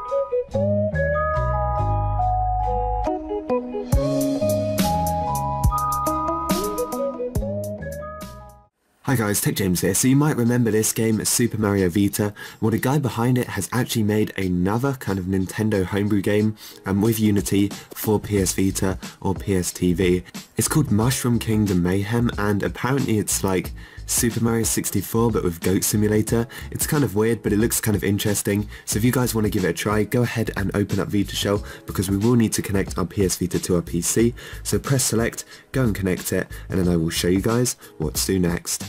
Hi guys, Tech James here. So you might remember this game, Super Mario Vita. Well, the guy behind it has actually made another kind of Nintendo homebrew game with Unity for PS Vita or PS TV. It's called Mushroom Kingdom Mayhem, and apparently it's like Super Mario 64 but with Goat Simulator. It's kind of weird, but it looks kind of interesting. So if you guys want to give it a try, go ahead and open up Vita Shell, because we will need to connect our PS Vita to our PC. So press select, go and connect it, and then I will show you guys what to do next.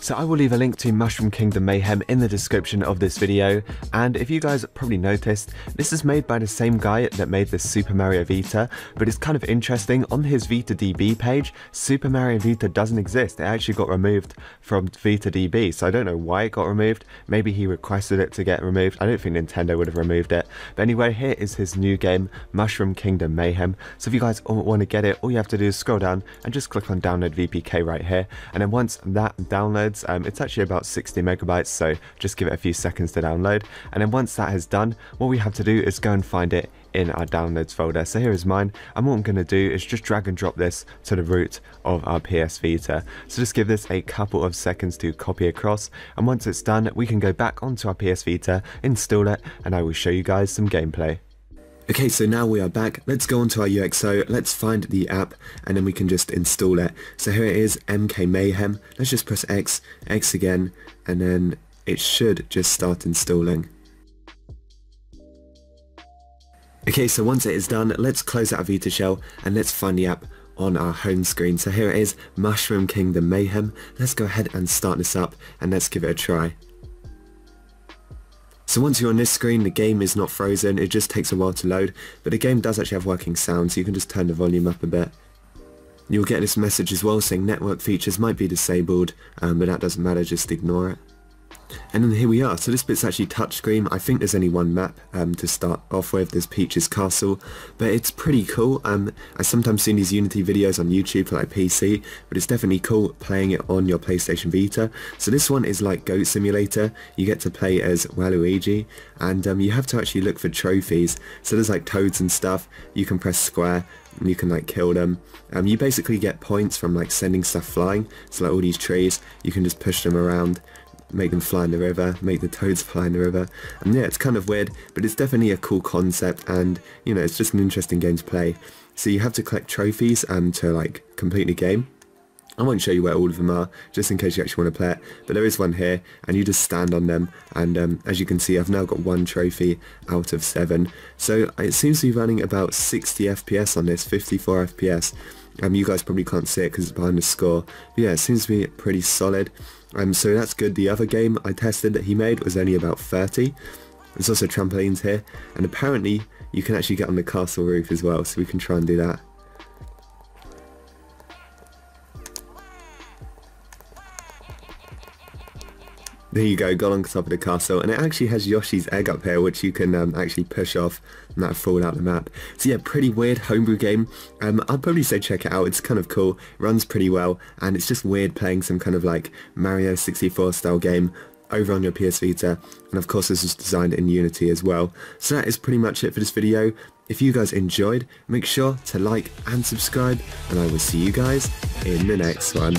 So I will leave a link to Mushroom Kingdom Mayhem in the description of this video, and if you guys probably noticed, this is made by the same guy that made the Super Mario Vita, but it's kind of interesting. On his VitaDB page, Super Mario Vita doesn't exist. It actually got removed from VitaDB, so I don't know why it got removed. Maybe he requested it to get removed. I don't think Nintendo would have removed it. But anyway, here is his new game, Mushroom Kingdom Mayhem. So if you guys want to get it, all you have to do is scroll down and just click on download VPK right here, and then once that downloads, it's actually about 60 megabytes, so just give it a few seconds to download, and then once that has done, what we have to do is go and find it in our downloads folder. So here is mine, and what I'm going to do is just drag and drop this to the root of our PS Vita. So just give this a couple of seconds to copy across, and once it's done, we can go back onto our PS Vita, install it, and I will show you guys some gameplay. Okay, so now we are back. Let's go onto our UXO, let's find the app, and then we can just install it. So here it is, MKMayhem. Let's just press X, X again, and then it should just start installing. Okay, so once it is done, let's close out Vita Shell, and let's find the app on our home screen. So here it is, Mushroom Kingdom Mayhem. Let's go ahead and start this up, and let's give it a try. So once you're on this screen, the game is not frozen, it just takes a while to load, but the game does actually have working sound, so you can just turn the volume up a bit. You'll get this message as well saying network features might be disabled, but that doesn't matter, just ignore it. And then here we are. So this bit's actually touchscreen. I think there's only one map to start off with. There's Peach's Castle, but it's pretty cool. I sometimes see these Unity videos on YouTube for like PC, but it's definitely cool playing it on your PlayStation Vita. So this one is like Goat Simulator. You get to play as Waluigi, and you have to actually look for trophies. So there's like toads and stuff. You can press square and you can like kill them. You basically get points from like sending stuff flying. So like all these trees, you can just push them around, make them fly in the river, make the toads fly in the river, and yeah, it's kind of weird, but it's definitely a cool concept, and you know, it's just an interesting game to play. So you have to collect trophies to like complete the game. I won't show you where all of them are, just in case you actually want to play it, but there is one here, and you just stand on them, and as you can see, I've now got 1 trophy out of 7, so it seems to be running about 60 FPS on this, 54 FPS. You guys probably can't see it because it's behind the score, but yeah, it seems to be pretty solid. So that's good. The other game I tested that he made was only about 30. There's also trampolines here, and apparently you can actually get on the castle roof as well, so we can try and do that. There you go, got on top of the castle, and it actually has Yoshi's egg up here, which you can actually push off, and that'll fall out the map. So yeah, pretty weird homebrew game. I'd probably say check it out, it's kind of cool, runs pretty well, and it's just weird playing some kind of like Mario 64 style game over on your PS Vita, and of course this was designed in Unity as well. So that is pretty much it for this video. If you guys enjoyed, make sure to like and subscribe, and I will see you guys in the next one.